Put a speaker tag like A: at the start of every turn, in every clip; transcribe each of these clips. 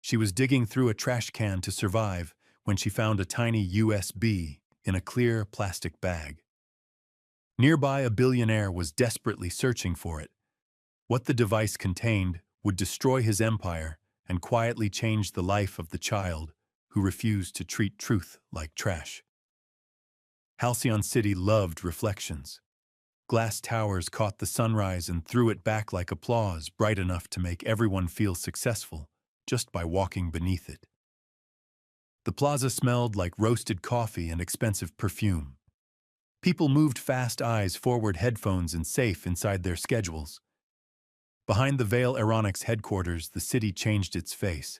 A: She was digging through a trash can to survive when she found a tiny USB in a clear plastic bag. Nearby, a billionaire was desperately searching for it. What the device contained would destroy his empire and quietly change the life of the child who refused to treat truth like trash. Halcyon City loved reflections. Glass towers caught the sunrise and threw it back like applause, bright enough to make everyone feel successful just by walking beneath it. The plaza smelled like roasted coffee and expensive perfume. People moved fast, eyes forward, headphones and safe inside their schedules. Behind the Billionaire'S headquarters, the city changed its face.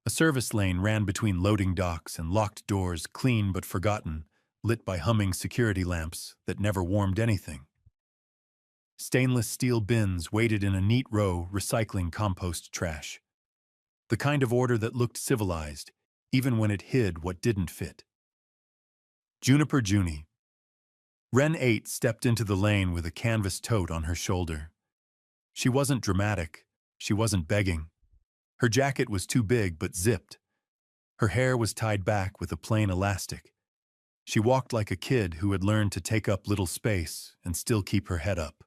A: A service lane ran between loading docks and locked doors, clean but forgotten, lit by humming security lamps that never warmed anything. Stainless steel bins waited in a neat row, recycling compost trash. The kind of order that looked civilized, even when it hid what didn't fit. Juniper Junie. Ren 8 stepped into the lane with a canvas tote on her shoulder. She wasn't dramatic. She wasn't begging. Her jacket was too big but zipped. Her hair was tied back with a plain elastic. She walked like a kid who had learned to take up little space and still keep her head up.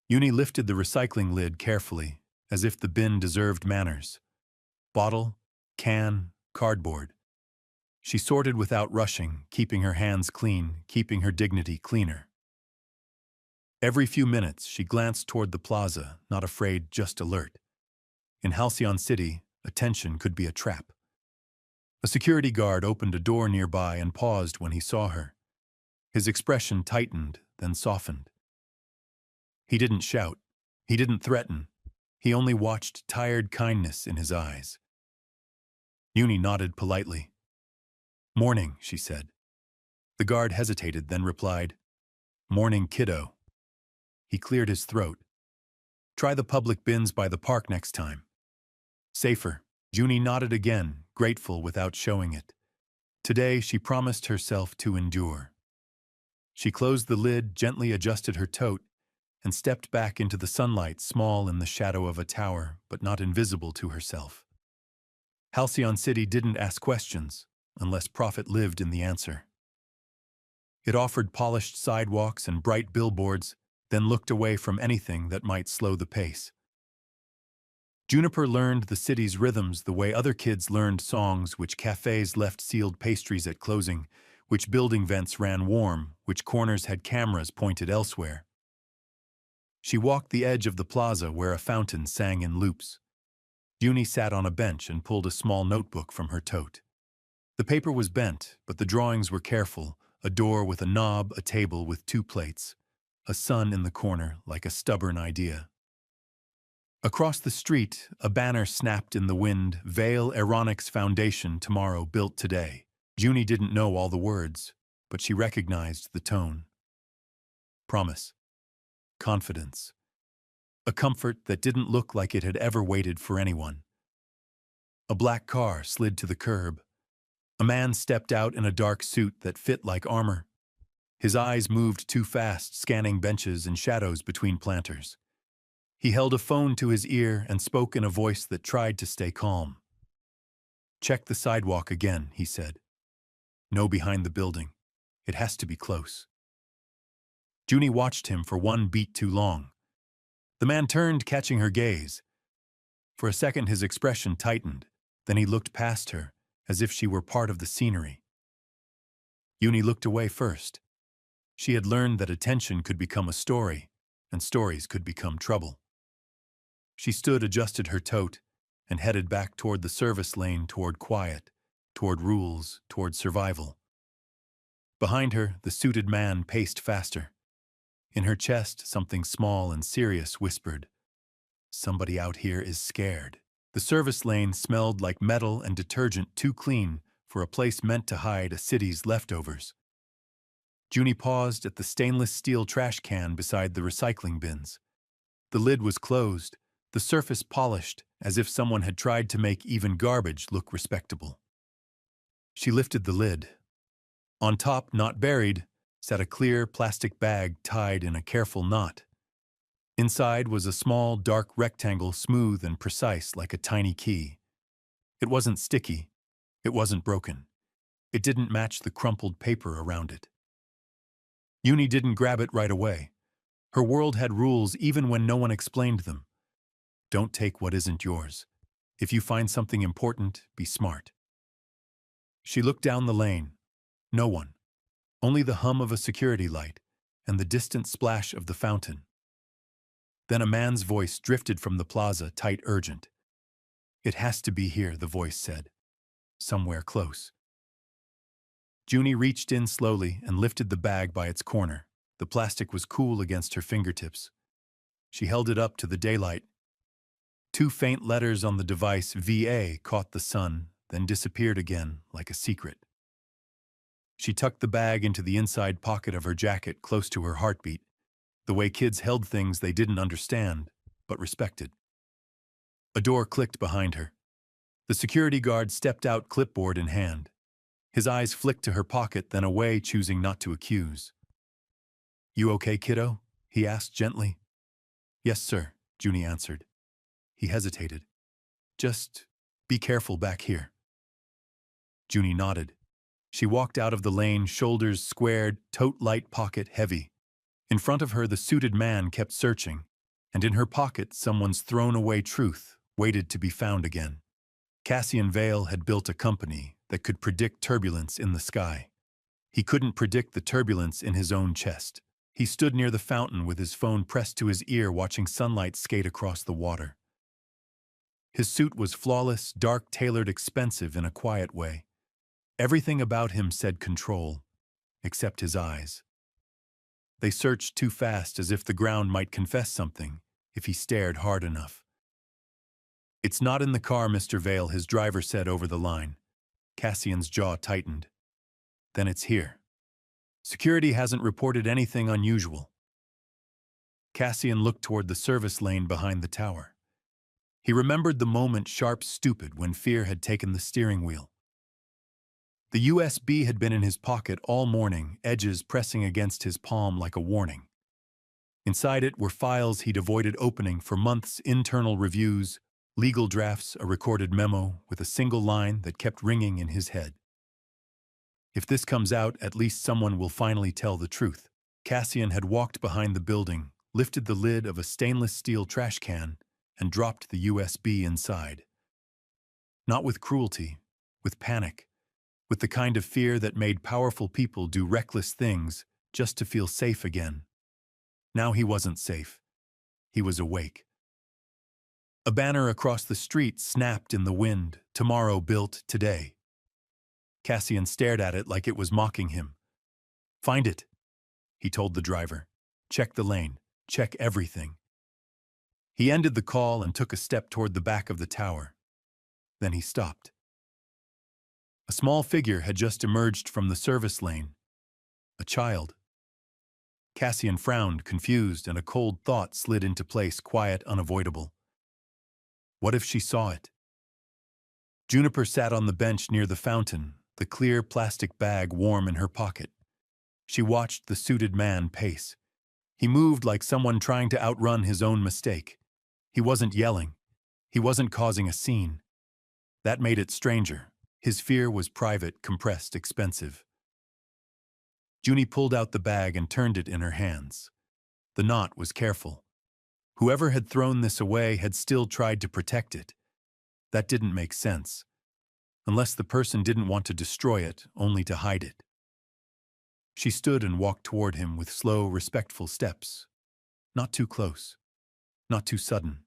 A: Uni lifted the recycling lid carefully, as if the bin deserved manners. Bottle, can, cardboard. She sorted without rushing, keeping her hands clean, keeping her dignity cleaner. Every few minutes, she glanced toward the plaza, not afraid, just alert. In Halcyon City, attention could be a trap. A security guard opened a door nearby and paused when he saw her. His expression tightened, then softened. He didn't shout. He didn't threaten. He only watched tired kindness in his eyes. Uni nodded politely. "Morning," she said. The guard hesitated, then replied, "Morning, kiddo." He cleared his throat. "Try the public bins by the park next time." "Safer." Uni nodded again, grateful without showing it. Today, she promised herself to endure. She closed the lid, gently adjusted her tote, and stepped back into the sunlight, small in the shadow of a tower, but not invisible to herself. Halcyon City didn't ask questions, unless profit lived in the answer. It offered polished sidewalks and bright billboards, then looked away from anything that might slow the pace. Juniper learned the city's rhythms the way other kids learned songs, which cafes left sealed pastries at closing, which building vents ran warm, which corners had cameras pointed elsewhere. She walked the edge of the plaza where a fountain sang in loops. Uni sat on a bench and pulled a small notebook from her tote. The paper was bent, but the drawings were careful, a door with a knob, a table with two plates, a sun in the corner like a stubborn idea. Across the street, a banner snapped in the wind, Billionaire'S Foundation tomorrow, built today. Uni didn't know all the words, but she recognized the tone. Promise. Confidence. A comfort that didn't look like it had ever waited for anyone. A black car slid to the curb. A man stepped out in a dark suit that fit like armor. His eyes moved too fast, scanning benches and shadows between planters. He held a phone to his ear and spoke in a voice that tried to stay calm. "Check the sidewalk again," he said. "No behind the building. It has to be close." Junie watched him for one beat too long. The man turned, catching her gaze. For a second, his expression tightened. Then he looked past her, as if she were part of the scenery. Uni looked away first. She had learned that attention could become a story, and stories could become trouble. She stood, adjusted her tote, and headed back toward the service lane, toward quiet, toward rules, toward survival. Behind her, the suited man paced faster. In her chest, something small and serious whispered, "Somebody out here is scared." The service lane smelled like metal and detergent, too clean for a place meant to hide a city's leftovers. Junie paused at the stainless steel trash can beside the recycling bins. The lid was closed, the surface polished, as if someone had tried to make even garbage look respectable. She lifted the lid. On top, not buried, sat a clear plastic bag tied in a careful knot. Inside was a small, dark rectangle, smooth and precise like a tiny key. It wasn't sticky. It wasn't broken. It didn't match the crumpled paper around it. Uni didn't grab it right away. Her world had rules even when no one explained them. Don't take what isn't yours. If you find something important, be smart. She looked down the lane. No one. Only the hum of a security light and the distant splash of the fountain. Then a man's voice drifted from the plaza, tight, urgent. It has to be here, the voice said. Somewhere close. Junie reached in slowly and lifted the bag by its corner. The plastic was cool against her fingertips. She held it up to the daylight. Two faint letters on the device, VA, caught the sun, then disappeared again like a secret. She tucked the bag into the inside pocket of her jacket, close to her heartbeat, the way kids held things they didn't understand, but respected. A door clicked behind her. The security guard stepped out, clipboard in hand. His eyes flicked to her pocket, then away, choosing not to accuse. You okay, kiddo? He asked gently. Yes, sir, Junie answered. He hesitated. Just be careful back here. Junie nodded. She walked out of the lane, shoulders squared, tote light, pocket heavy. In front of her, the suited man kept searching, and in her pocket, someone's thrown-away truth waited to be found again. Cassian Vale had built a company that could predict turbulence in the sky. He couldn't predict the turbulence in his own chest. He stood near the fountain with his phone pressed to his ear, watching sunlight skate across the water. His suit was flawless, dark, tailored, expensive in a quiet way. Everything about him said control, except his eyes. They searched too fast, as if the ground might confess something if he stared hard enough. It's not in the car, Mr. Vale, his driver said over the line. Cassian's jaw tightened. Then it's here. Security hasn't reported anything unusual. Cassian looked toward the service lane behind the tower. He remembered the moment, sharp, stupid, when fear had taken the steering wheel. The USB had been in his pocket all morning, edges pressing against his palm like a warning. Inside it were files he'd avoided opening for months, internal reviews, legal drafts, a recorded memo with a single line that kept ringing in his head. If this comes out, at least someone will finally tell the truth. Cassian had walked behind the building, lifted the lid of a stainless steel trash can, and dropped the USB inside. Not with cruelty, with panic, with the kind of fear that made powerful people do reckless things just to feel safe again. Now he wasn't safe. He was awake. A banner across the street snapped in the wind, "Tomorrow built today." Cassian stared at it like it was mocking him. Find it, he told the driver. Check the lane. Check everything. He ended the call and took a step toward the back of the tower. Then he stopped. A small figure had just emerged from the service lane. A child. Cassian frowned, confused, and a cold thought slid into place, quiet, unavoidable. What if she saw it? Juniper sat on the bench near the fountain, the clear plastic bag warm in her pocket. She watched the suited man pace. He moved like someone trying to outrun his own mistake. He wasn't yelling. He wasn't causing a scene. That made it stranger. His fear was private, compressed, expensive. Junie pulled out the bag and turned it in her hands. The knot was careful. Whoever had thrown this away had still tried to protect it. That didn't make sense. Unless the person didn't want to destroy it, only to hide it. She stood and walked toward him with slow, respectful steps. Not too close. Not too sudden.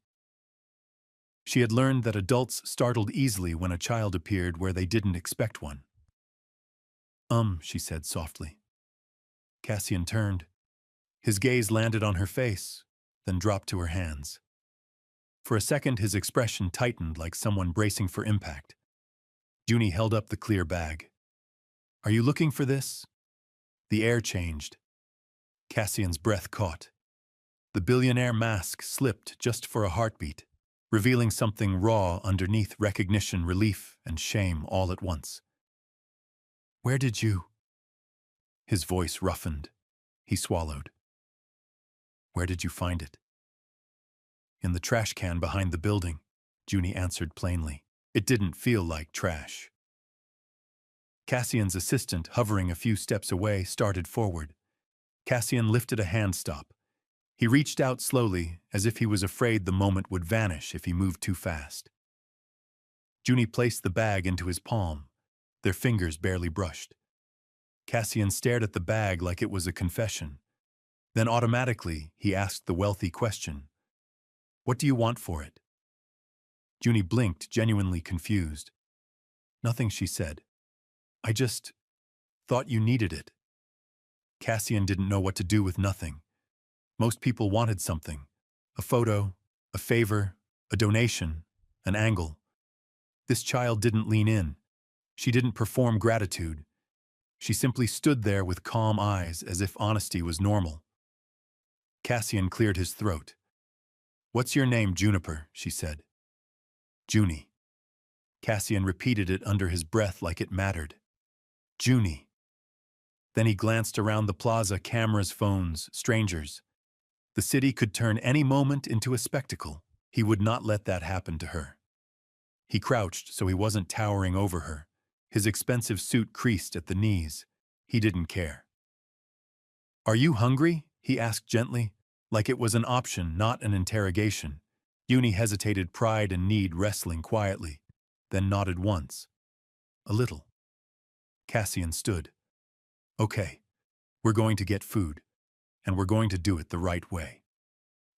A: She had learned that adults startled easily when a child appeared where they didn't expect one. She said softly. Cassian turned. His gaze landed on her face, then dropped to her hands. For a second, his expression tightened like someone bracing for impact. Junie held up the clear bag. Are you looking for this? The air changed. Cassian's breath caught. The billionaire mask slipped just for a heartbeat, revealing something raw underneath: recognition, relief, and shame all at once. Where did you? His voice roughened. He swallowed. Where did you find it? In the trash can behind the building, Junie answered plainly. It didn't feel like trash. Cassian's assistant, hovering a few steps away, started forward. Cassian lifted a hand stop. He reached out slowly, as if he was afraid the moment would vanish if he moved too fast. Junie placed the bag into his palm. Their fingers barely brushed. Cassian stared at the bag like it was a confession. Then automatically, he asked the wealthy question. What do you want for it? Junie blinked, genuinely confused. Nothing, she said. I just thought you needed it. Cassian didn't know what to do with nothing. Most people wanted something. A photo, a favor, a donation, an angle. This child didn't lean in. She didn't perform gratitude. She simply stood there with calm eyes as if honesty was normal. Cassian cleared his throat. What's your name, Juniper? She said. Junie. Cassian repeated it under his breath like it mattered. Junie. Then he glanced around the plaza, cameras, phones, strangers. The city could turn any moment into a spectacle. He would not let that happen to her. He crouched so he wasn't towering over her. His expensive suit creased at the knees. He didn't care. Are you hungry? He asked gently, like it was an option, not an interrogation. Junie hesitated, pride and need wrestling quietly, then nodded once. A little. Cassian stood. Okay, we're going to get food, and we're going to do it the right way.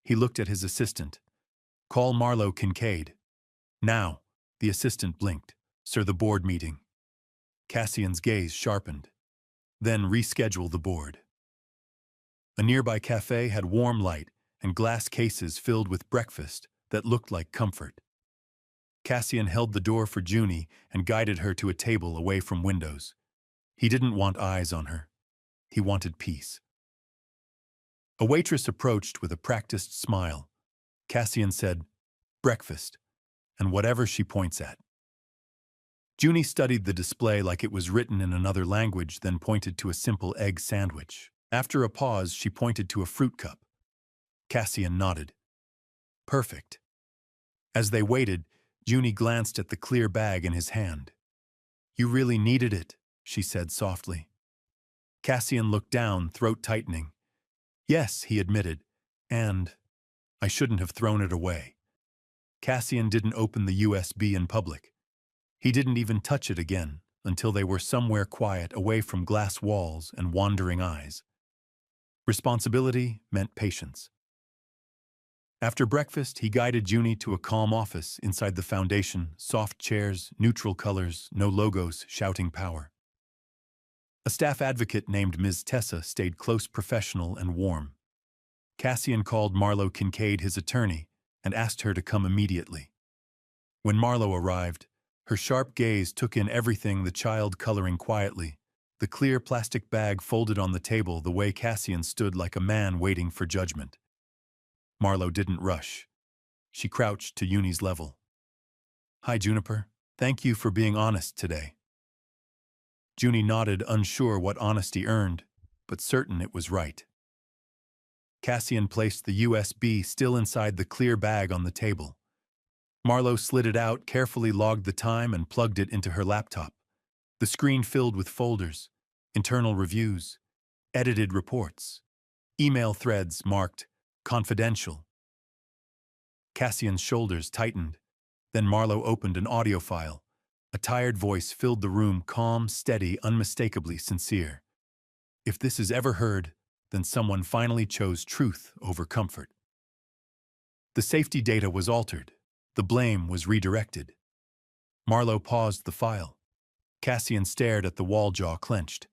A: He looked at his assistant. Call Marlowe Kincaid. Now, the assistant blinked. Sir, the board meeting. Cassian's gaze sharpened. Then reschedule the board. A nearby cafe had warm light and glass cases filled with breakfast that looked like comfort. Cassian held the door for Junie and guided her to a table away from windows. He didn't want eyes on her. He wanted peace. A waitress approached with a practiced smile. Cassian said, breakfast, and whatever she points at. Junie studied the display like it was written in another language, then pointed to a simple egg sandwich. After a pause, she pointed to a fruit cup. Cassian nodded. Perfect. As they waited, Junie glanced at the clear bag in his hand. You really needed it, she said softly. Cassian looked down, throat tightening. Yes, he admitted, and I shouldn't have thrown it away. Cassian didn't open the USB in public. He didn't even touch it again until they were somewhere quiet, away from glass walls and wandering eyes. Responsibility meant patience. After breakfast, he guided Junie to a calm office inside the foundation, soft chairs, neutral colors, no logos, shouting power. A staff advocate named Ms. Tessa stayed close, professional, and warm. Cassian called Marlowe Kincaid, his attorney, and asked her to come immediately. When Marlowe arrived, her sharp gaze took in everything, the child coloring quietly, the clear plastic bag folded on the table, the way Cassian stood like a man waiting for judgment. Marlowe didn't rush. She crouched to Junie's level. Hi, Juniper. Thank you for being honest today. Junie nodded, unsure what honesty earned, but certain it was right. Cassian placed the USB still inside the clear bag on the table. Marlowe slid it out, carefully logged the time, and plugged it into her laptop. The screen filled with folders, internal reviews, edited reports, email threads marked confidential. Cassian's shoulders tightened. Then Marlowe opened an audio file. A tired voice filled the room, calm, steady, unmistakably sincere. If this is ever heard, then someone finally chose truth over comfort. The safety data was altered. The blame was redirected. Marlowe paused the file. Cassian stared at the wall, jaw clenched.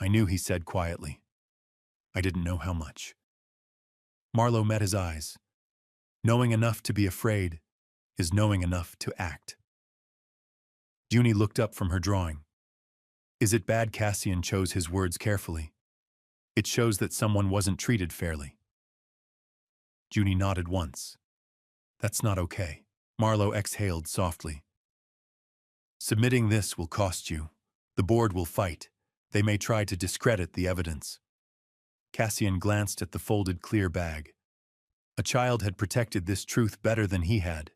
A: I knew, he said quietly. I didn't know how much. Marlowe met his eyes. Knowing enough to be afraid is knowing enough to act. Junie looked up from her drawing. Is it bad? Cassian chose his words carefully. It shows that someone wasn't treated fairly. Junie nodded once. That's not okay. Marlowe exhaled softly. Submitting this will cost you. The board will fight. They may try to discredit the evidence. Cassian glanced at the folded clear bag. A child had protected this truth better than he had.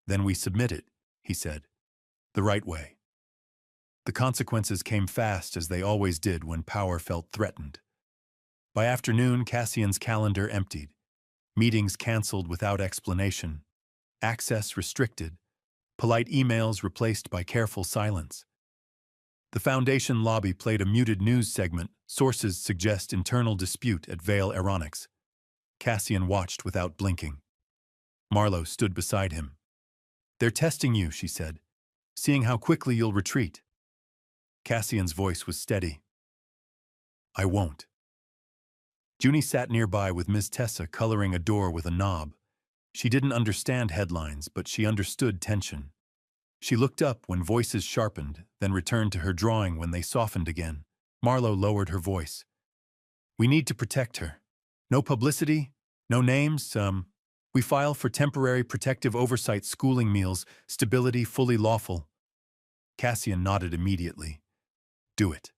A: Then we submit it, he said, the right way. The consequences came fast, as they always did when power felt threatened. By afternoon, Cassian's calendar emptied. Meetings canceled without explanation. Access restricted. Polite emails replaced by careful silence. The Foundation lobby played a muted news segment. Sources suggest internal dispute at Vale Aeronix. Cassian watched without blinking. Marlowe stood beside him. "They're testing you," she said, "seeing how quickly you'll retreat." Cassian's voice was steady. "I won't." Junie sat nearby with Ms. Tessa coloring a door with a knob. She didn't understand headlines, but she understood tension. She looked up when voices sharpened, then returned to her drawing when they softened again. Marlowe lowered her voice. "We need to protect her. No publicity, no names. We file for temporary protective oversight, schooling meals, stability fully lawful." Cassian nodded immediately. "Do it."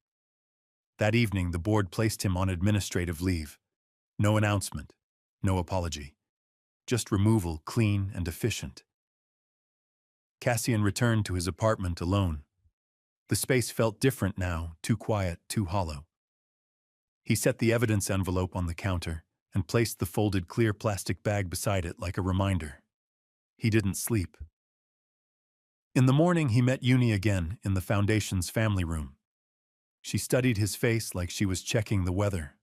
A: That evening, the board placed him on administrative leave. No announcement, no apology. Just removal, clean and efficient. Cassian returned to his apartment alone. The space felt different now, too quiet, too hollow. He set the evidence envelope on the counter and placed the folded clear plastic bag beside it like a reminder. He didn't sleep. In the morning, he met Uni again in the Foundation's family room. She studied his face like she was checking the weather.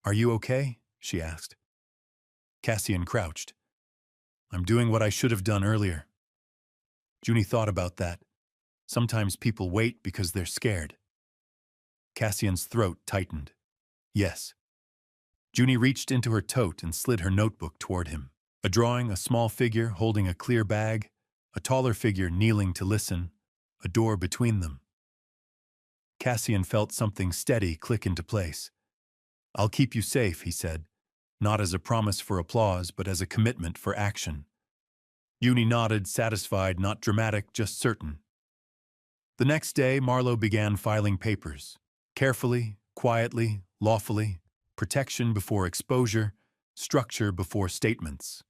A: "Are you okay?" she asked. Cassian crouched. "I'm doing what I should have done earlier." Junie thought about that. Sometimes people wait because they're scared. Cassian's throat tightened. "Yes." Junie reached into her tote and slid her notebook toward him. A drawing, a small figure holding a clear bag, a taller figure kneeling to listen, a door between them. Cassian felt something steady click into place. "I'll keep you safe," he said, not as a promise for applause, but as a commitment for action. Uni nodded, satisfied, not dramatic, just certain. The next day, Marlowe began filing papers. Carefully, quietly, lawfully, protection before exposure, structure before statements.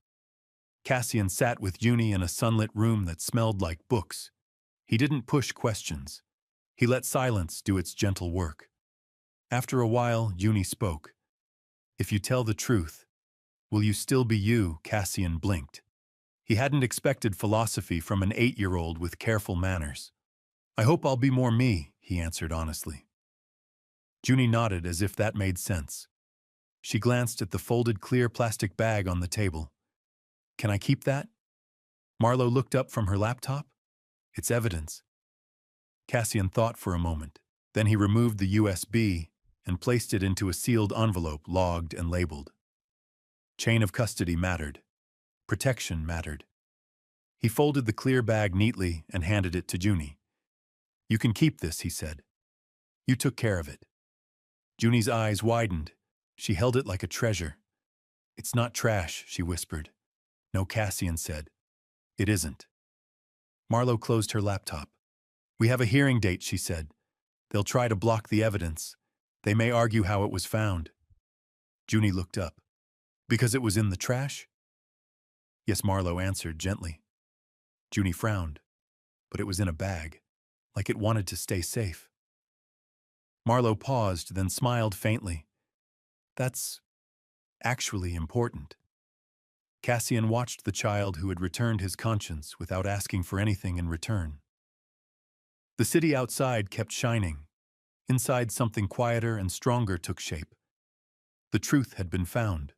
A: Cassian sat with Uni in a sunlit room that smelled like books. He didn't push questions. He let silence do its gentle work. After a while, Uni spoke. "If you tell the truth, will you still be you?" Cassian blinked. He hadn't expected philosophy from an 8-year-old with careful manners. "I hope I'll be more me," he answered honestly. Junie nodded as if that made sense. She glanced at the folded clear plastic bag on the table. "Can I keep that?" Marlowe looked up from her laptop. "It's evidence." Cassian thought for a moment. Then he removed the USB and placed it into a sealed envelope, logged and labeled. Chain of custody mattered. Protection mattered. He folded the clear bag neatly and handed it to Junie. "You can keep this," he said. "You took care of it." Junie's eyes widened. She held it like a treasure. "It's not trash," she whispered. "No," Cassian said. "It isn't." Marlowe closed her laptop. "We have a hearing date," she said. "They'll try to block the evidence. They may argue how it was found." Junie looked up. "Because it was in the trash?" "Yes," Marlowe answered gently. Junie frowned. "But it was in a bag, like it wanted to stay safe." Marlowe paused, then smiled faintly. "That's actually important." Cassian watched the child who had returned his conscience without asking for anything in return. The city outside kept shining. Inside, something quieter and stronger took shape. The truth had been found.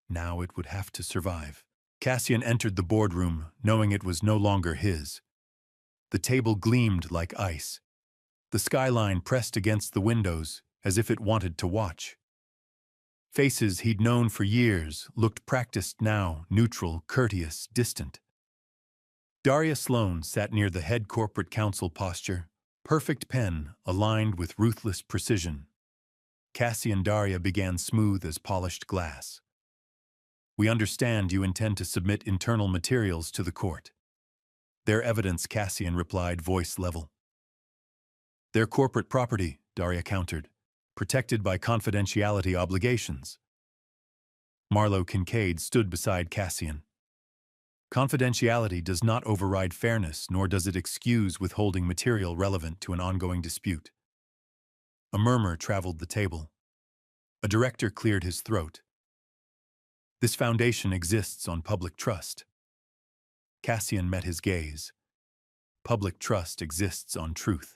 A: Now it would have to survive. Cassian entered the boardroom, knowing it was no longer his. The table gleamed like ice. The skyline pressed against the windows as if it wanted to watch. Faces he'd known for years looked practiced now, neutral, courteous, distant. Daria Sloan sat near the head corporate counsel posture, perfect pen aligned with ruthless precision. Cassie and Daria began smooth as polished glass. "We understand you intend to submit internal materials to the court." "Their evidence," Cassian replied, voice level. "Their corporate property," Daria countered, "protected by confidentiality obligations." Marlowe Kincaid stood beside Cassian. Confidentiality does not override fairness, nor does it excuse withholding material relevant to an ongoing dispute. A murmur traveled the table. A director cleared his throat. This foundation exists on public trust. Cassian met his gaze. Public trust exists on truth.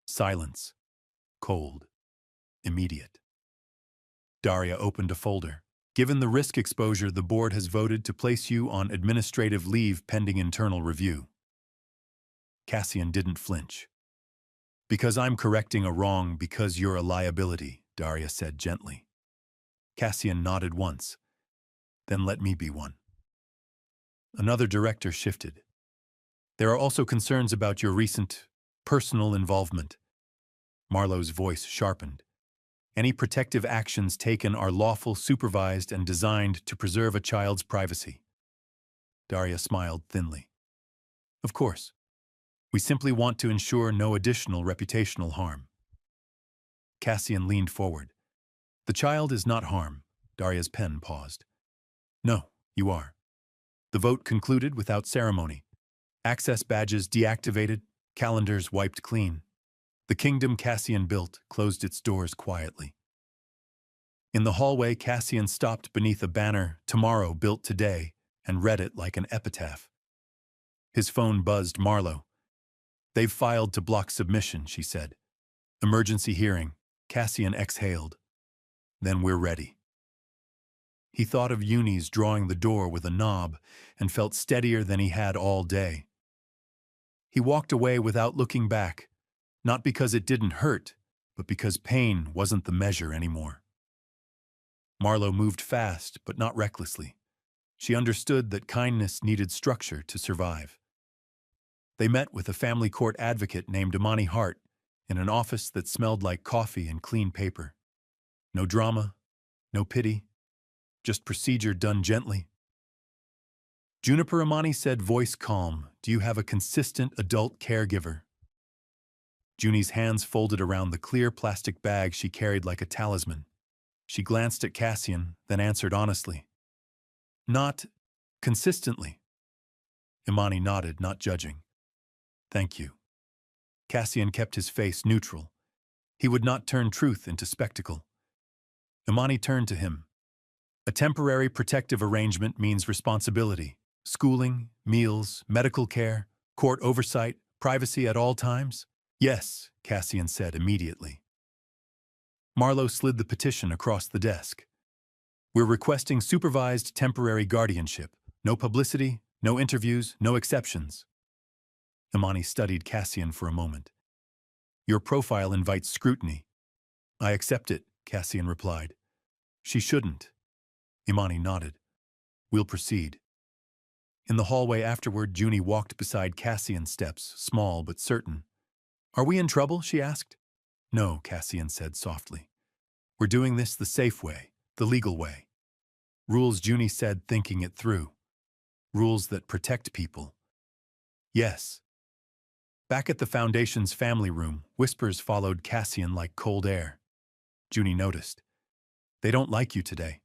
A: Silence. Cold. Immediate. Daria opened a folder. Given the risk exposure, the board has voted to place you on administrative leave pending internal review. Cassian didn't flinch. Because I'm correcting a wrong because you're a liability, Daria said gently. Cassian nodded once. Then let me be one. Another director shifted. There are also concerns about your recent personal involvement. Marlowe's voice sharpened. Any protective actions taken are lawful, supervised, and designed to preserve a child's privacy. Daria smiled thinly. Of course. We simply want to ensure no additional reputational harm. Cassian leaned forward. The child is not harm. Daria's pen paused. No, you are. The vote concluded without ceremony. Access badges deactivated, calendars wiped clean. The kingdom Cassian built closed its doors quietly. In the hallway, Cassian stopped beneath a banner, "Tomorrow built today," and read it like an epitaph. His phone buzzed. Marlowe. They've filed to block submission, she said. Emergency hearing. Cassian exhaled. Then we're ready. He thought of Eunice drawing the door with a knob and felt steadier than he had all day. He walked away without looking back, not because it didn't hurt, but because pain wasn't the measure anymore. Marlowe moved fast, but not recklessly. She understood that kindness needed structure to survive. They met with a family court advocate named Imani Hart in an office that smelled like coffee and clean paper. No drama, no pity, just procedure done gently. Juniper, Imani said, voice calm, do you have a consistent adult caregiver? Junie's hands folded around the clear plastic bag she carried like a talisman. She glanced at Cassian, then answered honestly. Not consistently. Imani nodded, not judging. Thank you. Cassian kept his face neutral. He would not turn truth into spectacle. Imani turned to him. A temporary protective arrangement means responsibility. Schooling, meals, medical care, court oversight, privacy at all times? Yes, Cassian said immediately. Marlowe slid the petition across the desk. We're requesting supervised temporary guardianship. No publicity, no interviews, no exceptions. Imani studied Cassian for a moment. Your profile invites scrutiny. I accept it, Cassian replied. She shouldn't. Imani nodded. We'll proceed. In the hallway afterward, Junie walked beside Cassian's steps, small but certain. Are we in trouble? She asked. No, Cassian said softly. We're doing this the safe way, the legal way. Rules, Junie said, thinking it through. Rules that protect people. Yes. Back at the Foundation's family room, whispers followed Cassian like cold air. Junie noticed. They don't like you today.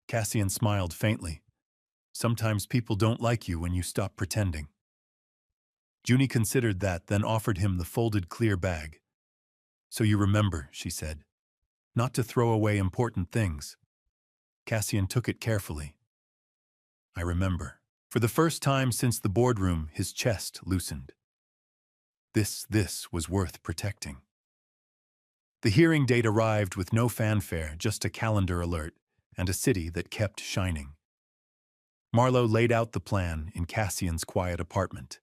A: Cassian smiled faintly. Sometimes people don't like you when you stop pretending. Junie considered that, then offered him the folded clear bag. So you remember, she said. Not to throw away important things. Cassian took it carefully. I remember. For the first time since the boardroom, his chest loosened. This was worth protecting. The hearing date arrived with no fanfare, just a calendar alert, and a city that kept shining. Marlowe laid out the plan in Cassian's quiet apartment.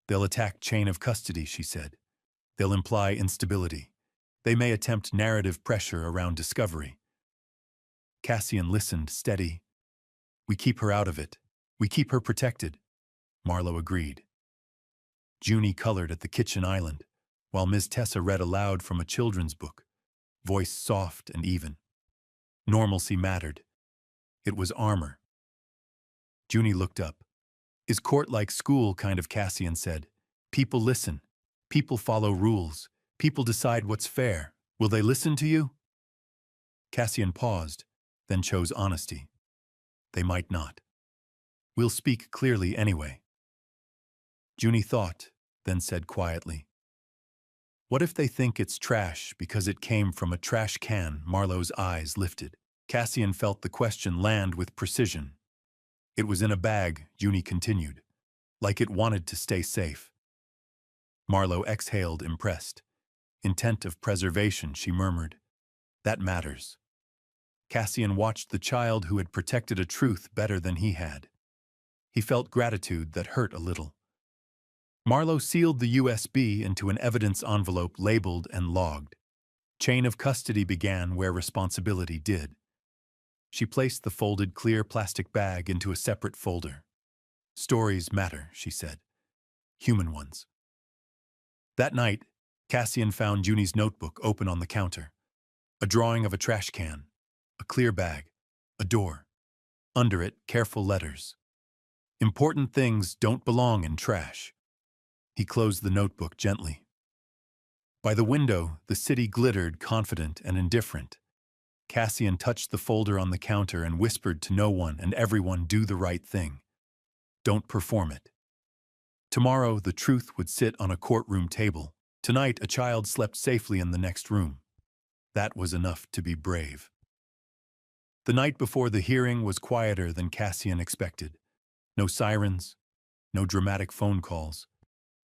A: They'll attack chain of custody, she said. They'll imply instability. They may attempt narrative pressure around discovery. Cassian listened, steady. We keep her out of it. We keep her protected. Marlowe agreed. Junie colored at the kitchen island, while Ms. Tessa read aloud from a children's book, voice soft and even. Normalcy mattered. It was armor. Junie looked up. Is court like school, kind of, Cassian said. People listen. People follow rules. People decide what's fair. Will they listen to you? Cassian paused. then chose honesty. They might not. We'll speak clearly anyway. Junie thought, then said quietly, "What if they think it's trash because it came from a trash can?" Marlowe's eyes lifted. Cassian felt the question land with precision. "It was in a bag," Junie continued, "like it wanted to stay safe." Marlowe exhaled, impressed. "Intent of preservation," she murmured. "That matters." Cassian watched the child who had protected a truth better than he had. He felt gratitude that hurt a little. Marlowe sealed the USB into an evidence envelope labeled and logged. Chain of custody began where responsibility did. She placed the folded clear plastic bag into a separate folder. "Stories matter," she said. "Human ones." That night, Cassian found Junie's notebook open on the counter. A drawing of a trash can, a clear bag, a door. Under it, careful letters. "Important things don't belong in trash." He closed the notebook gently. By the window, the city glittered, confident and indifferent. Cassian touched the folder on the counter and whispered to no one and everyone, "Do the right thing. Don't perform it." Tomorrow, the truth would sit on a courtroom table. Tonight, a child slept safely in the next room. That was enough to be brave. The night before the hearing was quieter than Cassian expected. No sirens, no dramatic phone calls.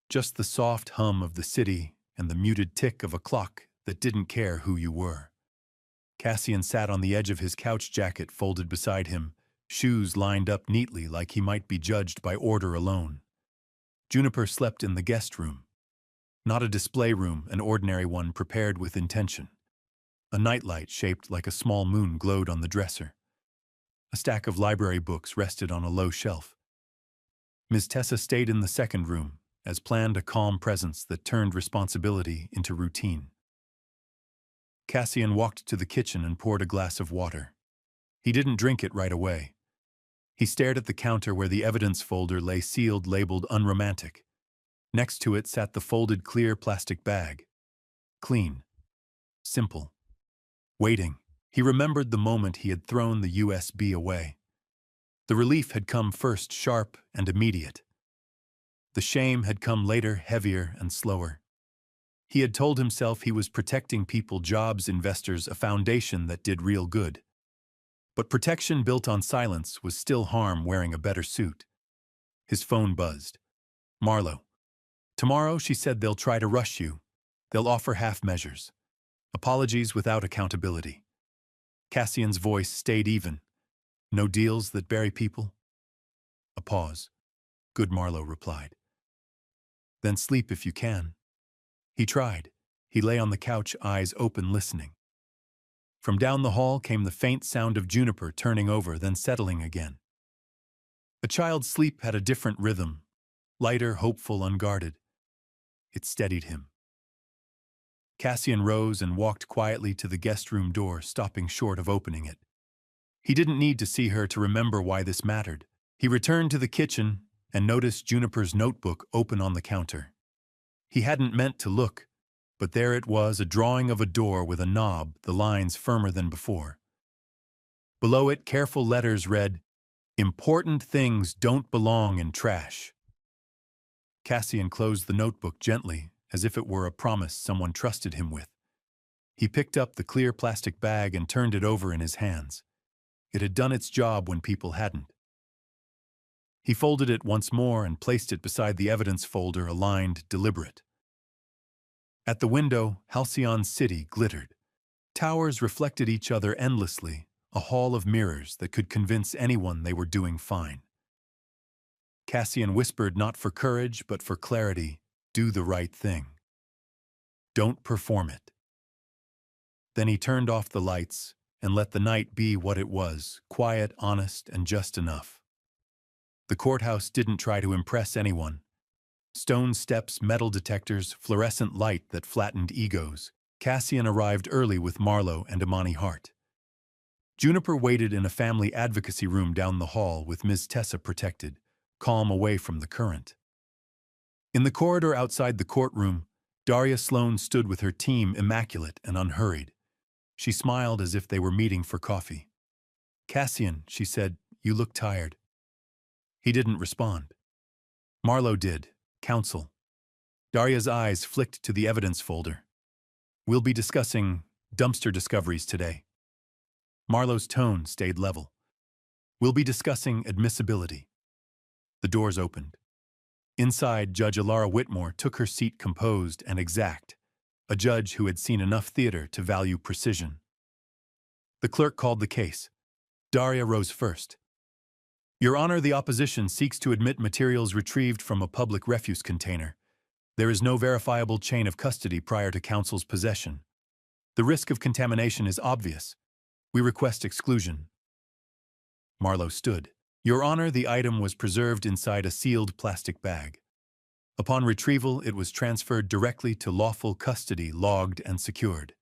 A: Just the soft hum of the city and the muted tick of a clock that didn't care who you were. Cassian sat on the edge of his couch, jacket folded beside him, shoes lined up neatly like he might be judged by order alone. Juniper slept in the guest room. Not a display room, an ordinary one prepared with intention. A nightlight shaped like a small moon glowed on the dresser. A stack of library books rested on a low shelf. Ms. Tessa stayed in the second room, as planned, a calm presence that turned responsibility into routine. Cassian walked to the kitchen and poured a glass of water. He didn't drink it right away. He stared at the counter where the evidence folder lay sealed, labeled unromantic. Next to it sat the folded clear plastic bag. Clean. Simple. Waiting. He remembered the moment he had thrown the USB away. The relief had come first, sharp and immediate. The shame had come later, heavier and slower. He had told himself he was protecting people, jobs, investors, a foundation that did real good. But protection built on silence was still harm wearing a better suit. His phone buzzed. "Marlowe. Tomorrow," she said, "they'll try to rush you. They'll offer half measures. Apologies without accountability." Cassian's voice stayed even. "No deals that bury people?" A pause. "Good," Marlowe replied. "Then sleep if you can." He tried. He lay on the couch, eyes open, listening. From down the hall came the faint sound of Juniper turning over, then settling again. A child's sleep had a different rhythm, lighter, hopeful, unguarded. It steadied him. Cassian rose and walked quietly to the guest room door, stopping short of opening it. He didn't need to see her to remember why this mattered. He returned to the kitchen and noticed Juniper's notebook open on the counter. He hadn't meant to look, but there it was, a drawing of a door with a knob, the lines firmer than before. Below it, careful letters read, "Important things don't belong in trash." Cassian closed the notebook gently, as if it were a promise someone trusted him with. He picked up the clear plastic bag and turned it over in his hands. It had done its job when people hadn't. He folded it once more and placed it beside the evidence folder, aligned, deliberate. At the window, Halcyon's city glittered. Towers reflected each other endlessly, a hall of mirrors that could convince anyone they were doing fine. Cassian whispered, not for courage, but for clarity, "Do the right thing. Don't perform it." Then he turned off the lights and let the night be what it was, quiet, honest, and just enough. The courthouse didn't try to impress anyone. Stone steps, metal detectors, fluorescent light that flattened egos. Cassian arrived early with Marlowe and Imani Hart. Juniper waited in a family advocacy room down the hall with Ms. Tessa protected, calm, away from the current. In the corridor outside the courtroom, Daria Sloan stood with her team, immaculate and unhurried. She smiled as if they were meeting for coffee. Cassian, she said, you look tired. He didn't respond. Marlowe did. Counsel. Daria's eyes flicked to the evidence folder. We'll be discussing dumpster discoveries today. Marlowe's tone stayed level. We'll be discussing admissibility. The doors opened. Inside, Judge Alara Whitmore took her seat composed and exact, a judge who had seen enough theater to value precision. The clerk called the case. Daria rose first. Your Honor, the opposition seeks to admit materials retrieved from a public refuse container. There is no verifiable chain of custody prior to counsel's possession. The risk of contamination is obvious. We request exclusion. Marlowe stood. Your Honor, the item was preserved inside a sealed plastic bag. Upon retrieval, it was transferred directly to lawful custody, logged and secured.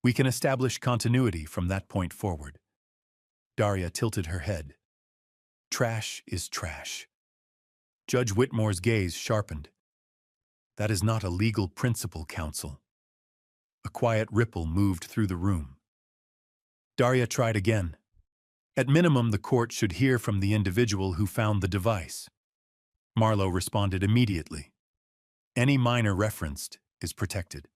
A: We can establish continuity from that point forward. Daria tilted her head. Trash is trash. Judge Whitmore's gaze sharpened. That is not a legal principle, counsel. A quiet ripple moved through the room. Daria tried again. At minimum, the court should hear from the individual who found the device. Marlowe responded immediately. Any minor referenced is protected.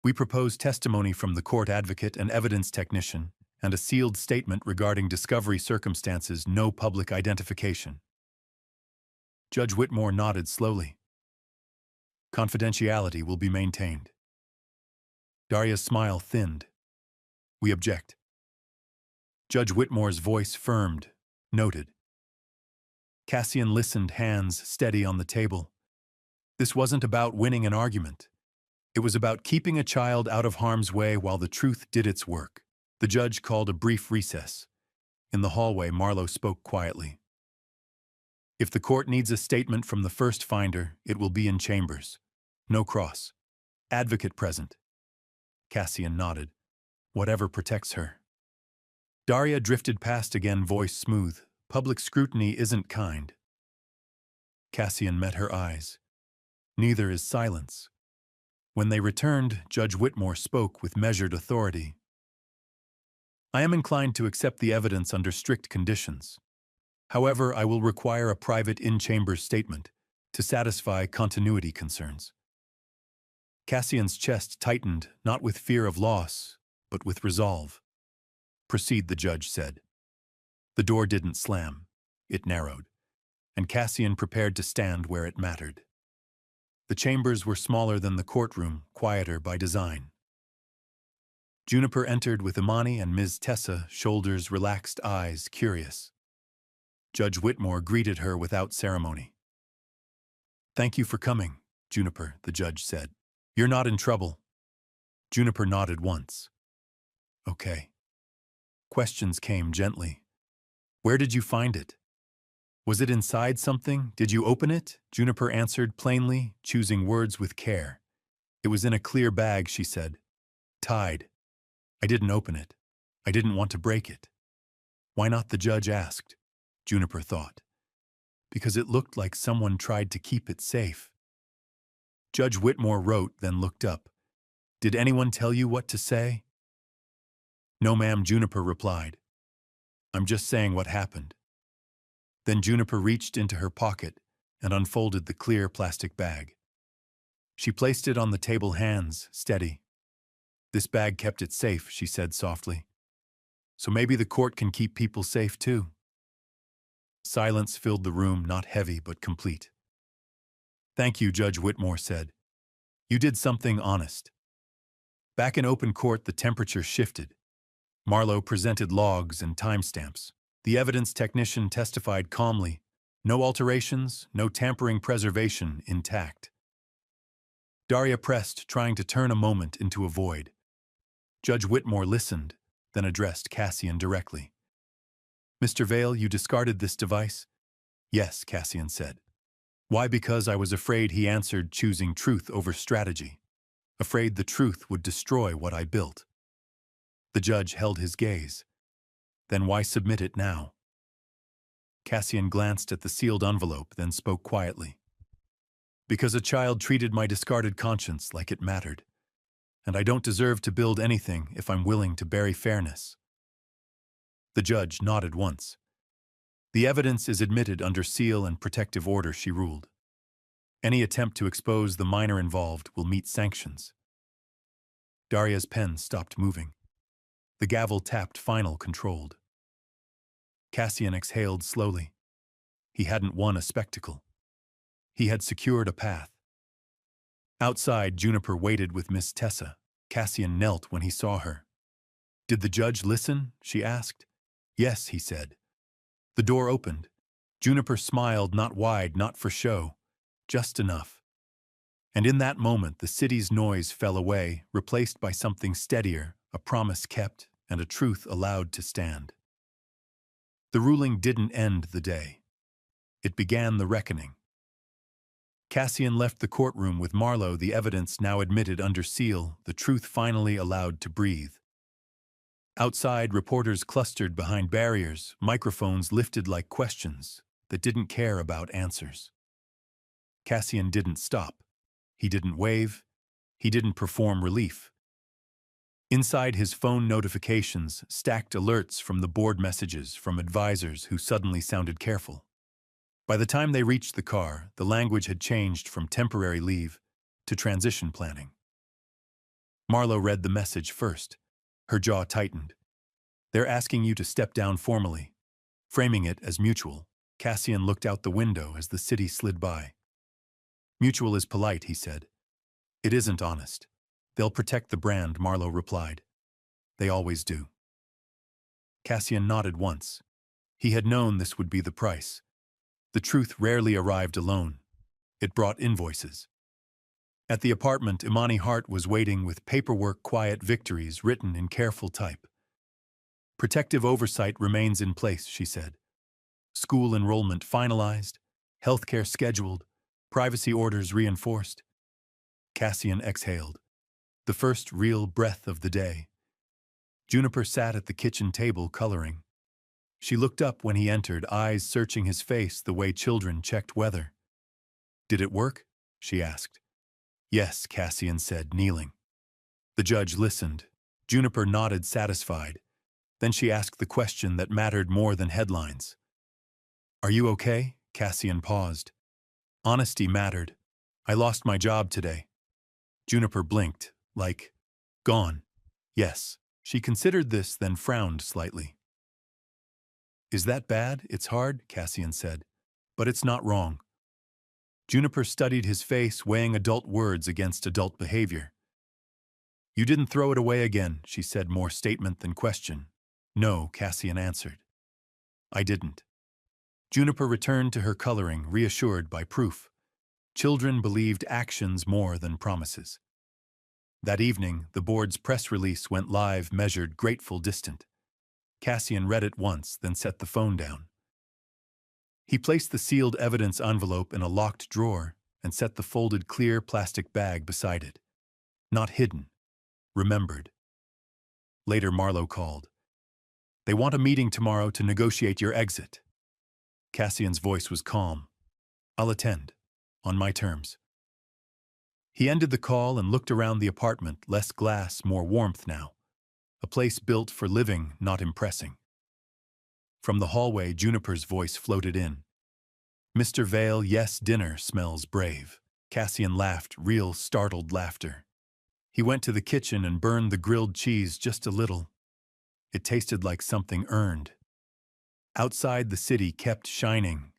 A: We propose testimony from the court advocate and evidence technician and a sealed statement regarding discovery circumstances, no public identification. Judge Whitmore nodded slowly. Confidentiality will be maintained. Daria's smile thinned. We object. Judge Whitmore's voice firmed, noted. Cassian listened, hands steady on the table. This wasn't about winning an argument. It was about keeping a child out of harm's way while the truth did its work. The judge called a brief recess. In the hallway, Marlowe spoke quietly. If the court needs a statement from the first finder, it will be in chambers. No cross. Advocate present. Cassian nodded. Whatever protects her. Daria drifted past again, voice smooth. Public scrutiny isn't kind. Cassian met her eyes. Neither is silence. When they returned, Judge Whitmore spoke with measured authority. I am inclined to accept the evidence under strict conditions. However, I will require a private in-chambers statement to satisfy continuity concerns. Cassian's chest tightened, not with fear of loss, but with resolve. Proceed, the judge said. The door didn't slam. It narrowed, and Cassian prepared to stand where it mattered. The chambers were smaller than the courtroom, quieter by design. Juniper entered with Imani and Ms. Tessa, shoulders relaxed, eyes curious. Judge Whitmore greeted her without ceremony. Thank you for coming, Juniper, the judge said. You're not in trouble. Juniper nodded once. Okay. Questions came gently. Where did you find it? Was it inside something? Did you open it? Juniper answered plainly, choosing words with care. It was in a clear bag, she said. Tied. I didn't open it. I didn't want to break it. Why not, the judge asked. Juniper thought. Because it looked like someone tried to keep it safe. Judge Whitmore wrote, then looked up. Did anyone tell you what to say? No, ma'am, Juniper replied. I'm just saying what happened. Then Juniper reached into her pocket and unfolded the clear plastic bag. She placed it on the table, hands steady. This bag kept it safe, she said softly. So maybe the court can keep people safe too. Silence filled the room, not heavy but complete. Thank you, Judge Whitmore said. You did something honest. Back in open court, the temperature shifted. Marlowe presented logs and timestamps. The evidence technician testified calmly. No alterations, no tampering, preservation intact. Daria pressed, trying to turn a moment into a void. Judge Whitmore listened, then addressed Cassian directly. Mr. Vale, you discarded this device? Yes, Cassian said. Why? Because I was afraid, he answered, choosing truth over strategy. Afraid the truth would destroy what I built. The judge held his gaze. Then why submit it now? Cassian glanced at the sealed envelope, then spoke quietly. Because a child treated my discarded conscience like it mattered. And I don't deserve to build anything if I'm willing to bury fairness. The judge nodded once. The evidence is admitted under seal and protective order, she ruled. Any attempt to expose the minor involved will meet sanctions. Daria's pen stopped moving. The gavel tapped final, controlled. Cassian exhaled slowly. He hadn't won a spectacle. He had secured a path. Outside, Juniper waited with Miss Tessa. Cassian knelt when he saw her. "Did the judge listen?" she asked. "Yes," he said. The door opened. Juniper smiled, not wide, not for show, just enough. And in that moment, the city's noise fell away, replaced by something steadier, a promise kept, and a truth allowed to stand. The ruling didn't end the day. It began the reckoning. Cassian left the courtroom with Marlowe, the evidence now admitted under seal, the truth finally allowed to breathe. Outside, reporters clustered behind barriers, microphones lifted like questions that didn't care about answers. Cassian didn't stop. He didn't wave. He didn't perform relief. Inside his phone notifications, stacked alerts from the board, messages from advisors who suddenly sounded careful. By the time they reached the car, the language had changed from temporary leave to transition planning. Marlowe read the message first. Her jaw tightened. "They're asking you to step down formally," framing it as mutual. Cassian looked out the window as the city slid by. "Mutual is polite," he said. "It isn't honest. They'll protect the brand," Marlowe replied. "They always do." Cassian nodded once. He had known this would be the price. The truth rarely arrived alone. It brought invoices. At the apartment, Imani Hart was waiting with paperwork, quiet victories written in careful type. "Protective oversight remains in place," she said. "School enrollment finalized, healthcare scheduled, privacy orders reinforced." Cassian exhaled. The first real breath of the day. Juniper sat at the kitchen table, coloring. She looked up when he entered, eyes searching his face the way children checked weather. "Did it work?" she asked. "Yes," Cassian said, kneeling. The judge listened. Juniper nodded, satisfied. Then she asked the question that mattered more than headlines. "Are you okay?" Cassian paused. Honesty mattered. "I lost my job today." Juniper blinked, like, "Gone." "Yes." She considered this, then frowned slightly. "Is that bad?" "It's hard," Cassian said. "But it's not wrong." Juniper studied his face, weighing adult words against adult behavior. "You didn't throw it away again," she said, more statement than question. "No," Cassian answered. "I didn't." Juniper returned to her coloring, reassured by proof. Children believed actions more than promises. That evening, the board's press release went live, measured, grateful, distant. Cassian read it once, then set the phone down. He placed the sealed evidence envelope in a locked drawer and set the folded clear plastic bag beside it. Not hidden. Remembered. Later, Marlowe called. "They want a meeting tomorrow to negotiate your exit." Cassian's voice was calm. "I'll attend. On my terms." He ended the call and looked around the apartment, less glass, more warmth now. A place built for living, not impressing. From the hallway, Juniper's voice floated in. "Mr. Vale, yes, dinner smells brave." Cassian laughed, real startled laughter. He went to the kitchen and burned the grilled cheese just a little. It tasted like something earned. Outside, the city kept shining.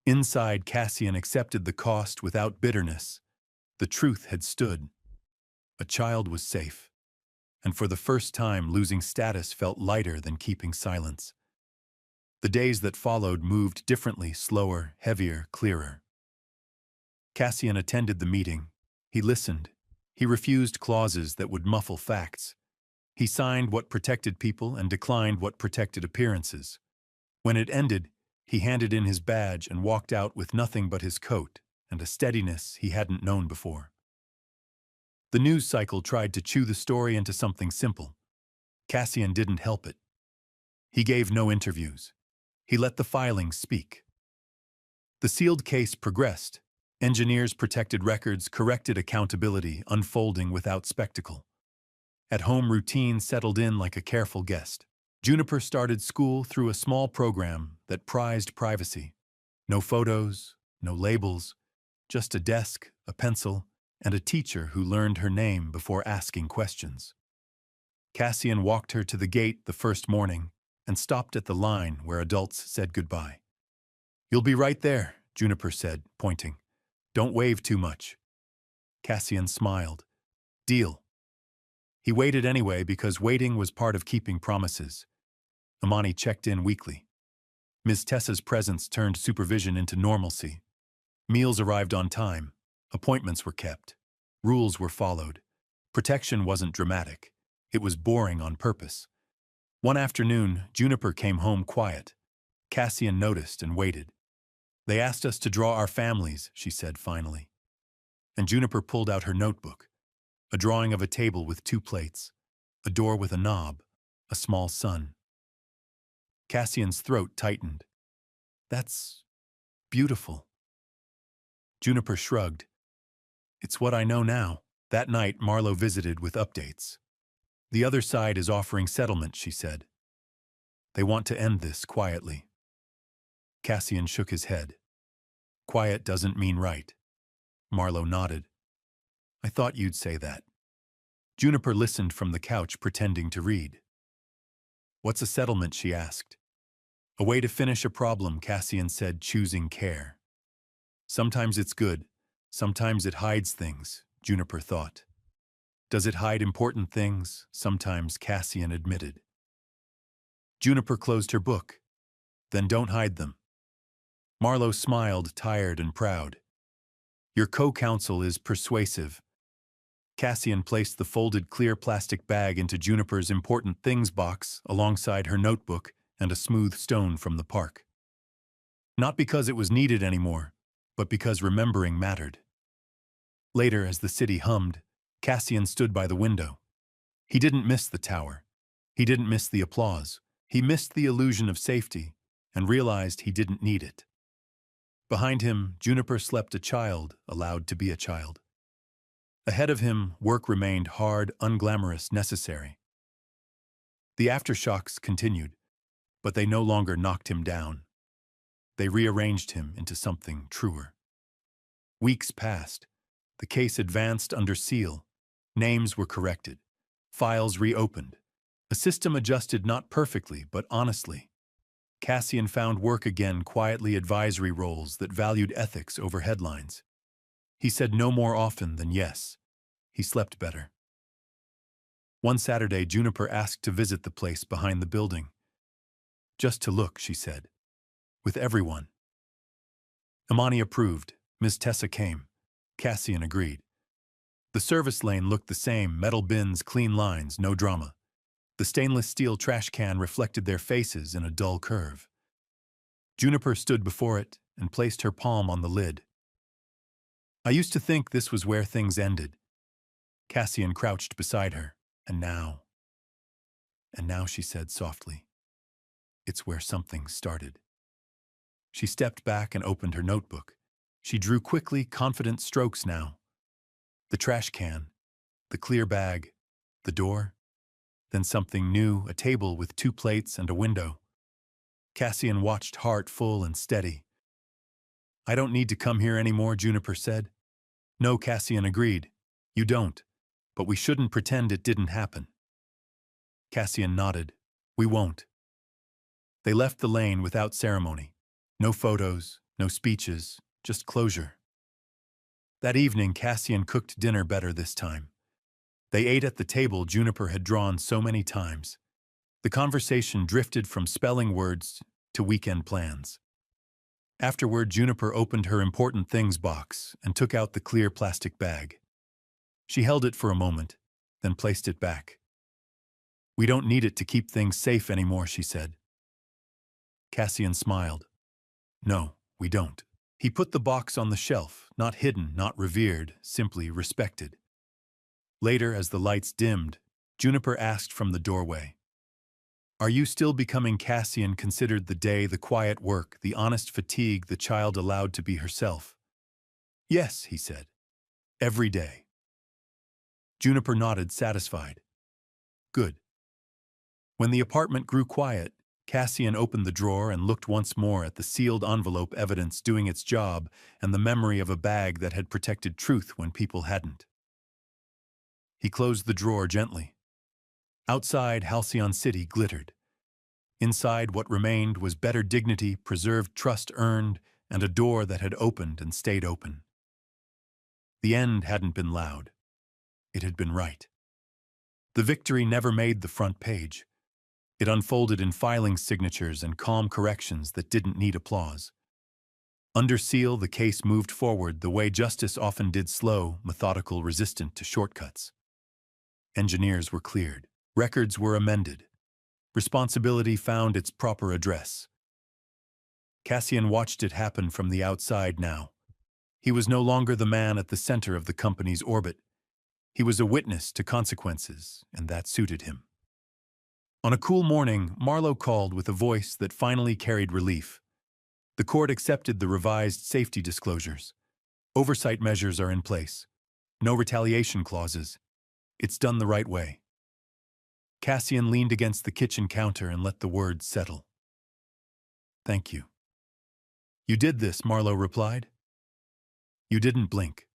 A: Inside, Cassian accepted the cost without bitterness. The truth had stood. A child was safe. And for the first time, losing status felt lighter than keeping silence. The days that followed moved differently, slower, heavier, clearer. Cassian attended the meeting. He listened. He refused clauses that would muffle facts. He signed what protected people and declined what protected appearances. When it ended, he handed in his badge and walked out with nothing but his coat and a steadiness he hadn't known before. The news cycle tried to chew the story into something simple. Cassian didn't help it. He gave no interviews. He let the filings speak. The sealed case progressed. Engineers protected records, corrected accountability, unfolding without spectacle. At home, routine settled in like a careful guest. Juniper started school through a small program that prized privacy. No photos, no labels, just a desk, a pencil, and a teacher who learned her name before asking questions. Cassian walked her to the gate the first morning and stopped at the line where adults said goodbye. "You'll be right there," Juniper said, pointing. "Don't wave too much." Cassian smiled. "Deal." He waited anyway because waiting was part of keeping promises. Imani checked in weekly. Ms. Tessa's presence turned supervision into normalcy. Meals arrived on time. Appointments were kept. Rules were followed. Protection wasn't dramatic. It was boring on purpose. One afternoon, Juniper came home quiet. Cassian noticed and waited. "They asked us to draw our families," she said finally. And Juniper pulled out her notebook. A drawing of a table with 2 plates, a door with a knob, a small sun. Cassian's throat tightened. "That's beautiful." Juniper shrugged. "It's what I know now." That night, Marlowe visited with updates. "The other side is offering settlement," she said. "They want to end this quietly." Cassian shook his head. "Quiet doesn't mean right." Marlowe nodded. "I thought you'd say that." Juniper listened from the couch, pretending to read. "What's a settlement?" she asked. "A way to finish a problem," Cassian said, choosing care. "Sometimes it's good. Sometimes it hides things," Juniper thought. "Does it hide important things?" Sometimes, Cassian admitted. Juniper closed her book. "Then don't hide them." Marlowe smiled, tired and proud. "Your co-counsel is persuasive." Cassian placed the folded clear plastic bag into Juniper's important things box alongside her notebook and a smooth stone from the park. Not because it was needed anymore, but because remembering mattered. Later, as the city hummed, Cassian stood by the window. He didn't miss the tower. He didn't miss the applause. He missed the illusion of safety and realized he didn't need it. Behind him, Juniper slept a child allowed to be a child. Ahead of him, work remained hard, unglamorous, necessary. The aftershocks continued, but they no longer knocked him down. They rearranged him into something truer. Weeks passed. The case advanced under seal. Names were corrected. Files reopened. A system adjusted not perfectly, but honestly. Cassian found work again, quietly advisory roles that valued ethics over headlines. He said no more often than yes. He slept better. One Saturday, Juniper asked to visit the place behind the building. "Just to look," she said. "With everyone." Imani approved. Ms. Tessa came. Cassian agreed. The service lane looked the same, metal bins, clean lines, no drama. The stainless steel trash can reflected their faces in a dull curve. Juniper stood before it and placed her palm on the lid. "I used to think this was where things ended." Cassian crouched beside her. "And now?" "And now," she said softly, "it's where something started." She stepped back and opened her notebook. She drew quickly, confident strokes now. The trash can, the clear bag, the door, then something new, a table with 2 plates and a window. Cassian watched, heart full and steady. "I don't need to come here anymore," Juniper said. "No," Cassian agreed. "You don't. But we shouldn't pretend it didn't happen." Cassian nodded. "We won't." They left the lane without ceremony. No photos, no speeches, just closure. That evening, Cassian cooked dinner better this time. They ate at the table Juniper had drawn so many times. The conversation drifted from spelling words to weekend plans. Afterward, Juniper opened her important things box and took out the clear plastic bag. She held it for a moment, then placed it back. "We don't need it to keep things safe anymore," she said. Cassian smiled. "No, we don't." He put the box on the shelf, not hidden, not revered, simply respected. Later, as the lights dimmed, Juniper asked from the doorway, "Are you still becoming?" Cassian considered the day, the quiet work, the honest fatigue, the child allowed to be herself. "Yes," he said. "Every day." Juniper nodded, satisfied. "Good." When the apartment grew quiet, Cassian opened the drawer and looked once more at the sealed envelope evidence doing its job and the memory of a bag that had protected truth when people hadn't. He closed the drawer gently. Outside, Halcyon City glittered. Inside, what remained was better dignity, preserved trust earned, and a door that had opened and stayed open. The end hadn't been loud. It had been right. The victory never made the front page. It unfolded in filing signatures and calm corrections that didn't need applause. Under seal, the case moved forward the way justice often did, slow, methodical, resistant to shortcuts. Engineers were cleared. Records were amended. Responsibility found its proper address. Cassian watched it happen from the outside now. He was no longer the man at the center of the company's orbit. He was a witness to consequences, and that suited him. On a cool morning, Marlowe called with a voice that finally carried relief. The court accepted the revised safety disclosures. Oversight measures are in place. No retaliation clauses. It's done the right way. Cassian leaned against the kitchen counter and let the words settle. Thank you. You did this, Marlowe replied. You didn't blink.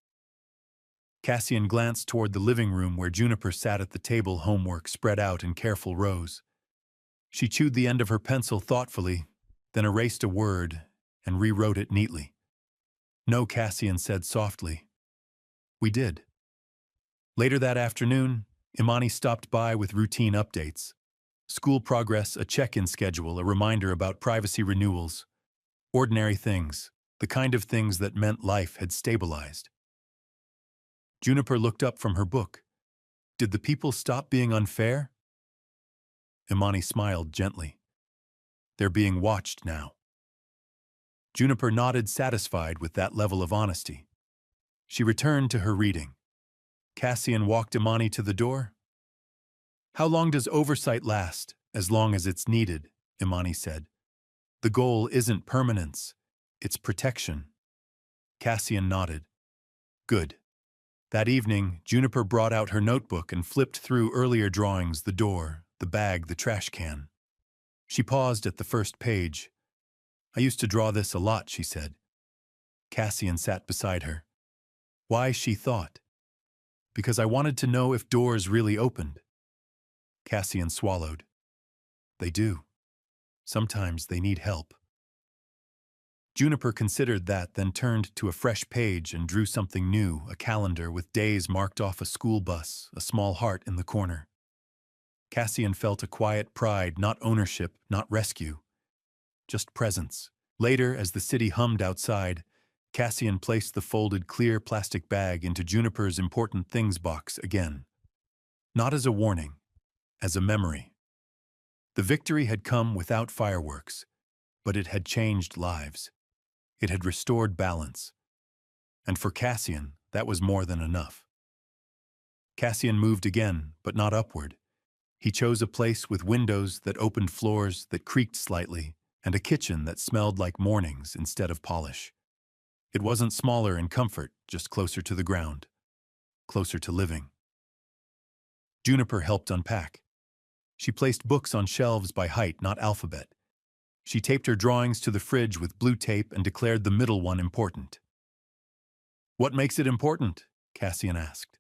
A: Cassian glanced toward the living room where Juniper sat at the table, homework spread out in careful rows. She chewed the end of her pencil thoughtfully, then erased a word and rewrote it neatly. No, Cassian said softly. We did. Later that afternoon, Imani stopped by with routine updates. School progress, a check-in schedule, a reminder about privacy renewals. Ordinary things, the kind of things that meant life had stabilized. Juniper looked up from her book. Did the people stop being unfair? Imani smiled gently. They're being watched now. Juniper nodded, satisfied with that level of honesty. She returned to her reading. Cassian walked Imani to the door. How long does oversight last? As long as it's needed, Imani said. The goal isn't permanence, it's protection. Cassian nodded. Good. That evening, Juniper brought out her notebook and flipped through earlier drawings, the door, the bag, the trash can. She paused at the first page. I used to draw this a lot, she said. Cassian sat beside her. Why, she thought. Because I wanted to know if doors really opened. Cassian swallowed. They do. Sometimes they need help. Juniper considered that, then turned to a fresh page and drew something new, a calendar with days marked off, a school bus, a small heart in the corner. Cassian felt a quiet pride, not ownership, not rescue. Just presence. Later, as the city hummed outside, Cassian placed the folded clear plastic bag into Juniper's important things box again. Not as a warning, as a memory. The victory had come without fireworks, but it had changed lives. It had restored balance. And for Cassian, that was more than enough. Cassian moved again, but not upward. He chose a place with windows that opened, floors that creaked slightly, and a kitchen that smelled like mornings instead of polish. It wasn't smaller in comfort, just closer to the ground, closer to living. Juniper helped unpack. She placed books on shelves by height, not alphabet. She taped her drawings to the fridge with blue tape and declared the middle one important. What makes it important? Cassian asked.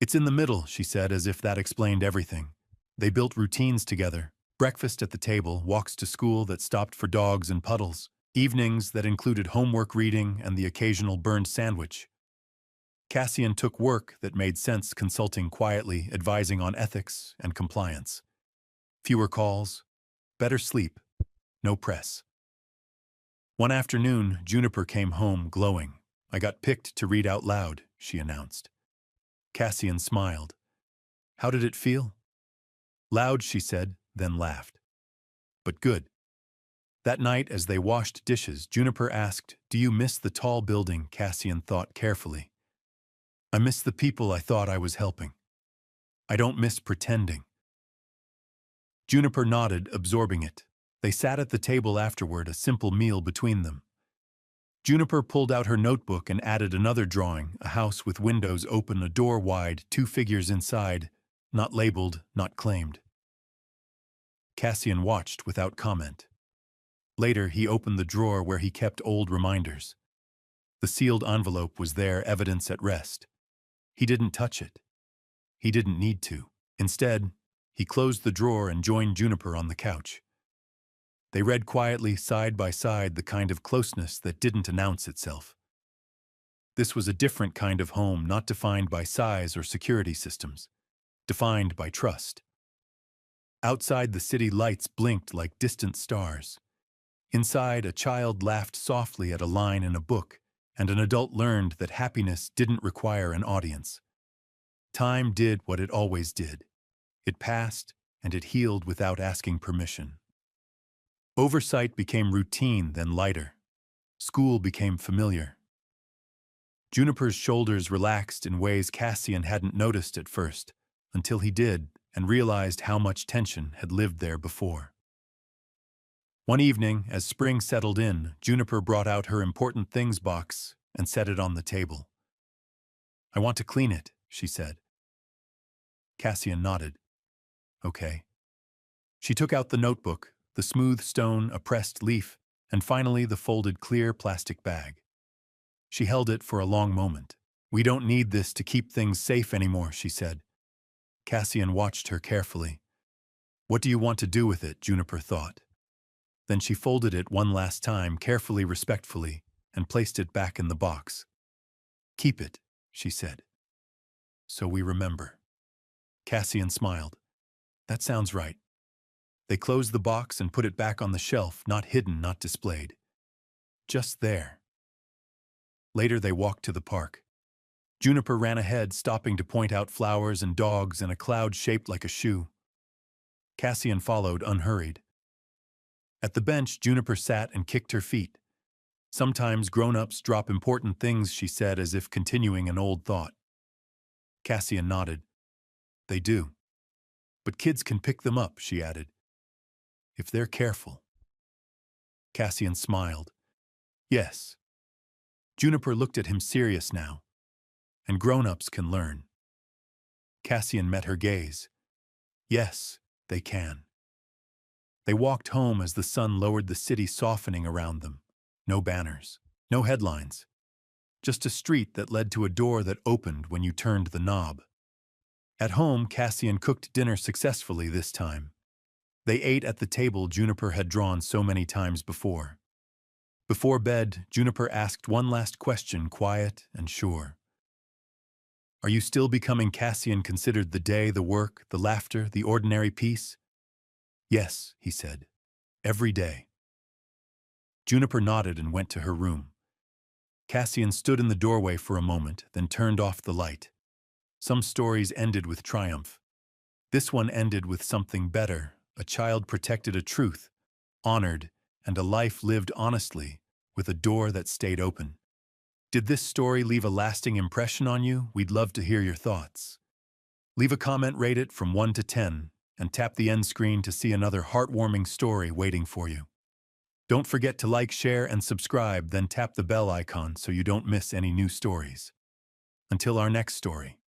A: It's in the middle, she said, as if that explained everything. They built routines together. Breakfast at the table, walks to school that stopped for dogs and puddles, evenings that included homework reading and the occasional burned sandwich. Cassian took work that made sense, consulting quietly, advising on ethics and compliance. Fewer calls, better sleep, no press. One afternoon, Juniper came home glowing. I got picked to read out loud, she announced. Cassian smiled. How did it feel? Loud, she said, then laughed. But good. That night, as they washed dishes, Juniper asked, Do you miss the tall building? Cassian thought carefully. I miss the people I thought I was helping. I don't miss pretending. Juniper nodded, absorbing it. They sat at the table afterward, a simple meal between them. Juniper pulled out her notebook and added another drawing, a house with windows open, a door wide, 2 figures inside, not labeled, not claimed. Cassian watched without comment. Later, he opened the drawer where he kept old reminders. The sealed envelope was there, evidence at rest. He didn't touch it. He didn't need to. Instead, he closed the drawer and joined Juniper on the couch. They read quietly, side by side, the kind of closeness that didn't announce itself. This was a different kind of home, not defined by size or security systems, defined by trust. Outside, the city lights blinked like distant stars. Inside, a child laughed softly at a line in a book, and an adult learned that happiness didn't require an audience. Time did what it always did. It passed, and it healed without asking permission. Oversight became routine, then lighter. School became familiar. Juniper's shoulders relaxed in ways Cassian hadn't noticed at first, until he did and realized how much tension had lived there before. One evening, as spring settled in, Juniper brought out her important things box and set it on the table. "I want to clean it," she said. Cassian nodded. "Okay." She took out the notebook, the smooth stone, a pressed leaf, and finally the folded clear plastic bag. She held it for a long moment. "We don't need this to keep things safe anymore," she said. Cassian watched her carefully. "What do you want to do with it?" Juniper thought. Then she folded it one last time, carefully, respectfully, and placed it back in the box. "Keep it," she said. "So we remember." Cassian smiled. "That sounds right." They closed the box and put it back on the shelf, not hidden, not displayed. Just there. Later they walked to the park. Juniper ran ahead, stopping to point out flowers and dogs and a cloud shaped like a shoe. Cassian followed, unhurried. At the bench, Juniper sat and kicked her feet. "Sometimes grown-ups drop important things," she said, as if continuing an old thought. Cassian nodded. "They do. But kids can pick them up," she added. "If they're careful." Cassian smiled. "Yes." Juniper looked at him, serious now. "And grown-ups can learn." Cassian met her gaze. "Yes, they can." They walked home as the sun lowered, the city softening around them. No banners, no headlines. Just a street that led to a door that opened when you turned the knob. At home, Cassian cooked dinner successfully this time. They ate at the table Juniper had drawn so many times before. Before bed, Juniper asked one last question, quiet and sure. "Are you still becoming?" Cassian considered the day, the work, the laughter, the ordinary peace. "Yes," he said. "Every day." Juniper nodded and went to her room. Cassian stood in the doorway for a moment, then turned off the light. Some stories ended with triumph. This one ended with something better. A child protected a truth, honored, and a life lived honestly, with a door that stayed open. Did this story leave a lasting impression on you? We'd love to hear your thoughts. Leave a comment, rate it from 1 to 10, and tap the end screen to see another heartwarming story waiting for you. Don't forget to like, share, and subscribe, then tap the bell icon so you don't miss any new stories. Until our next story.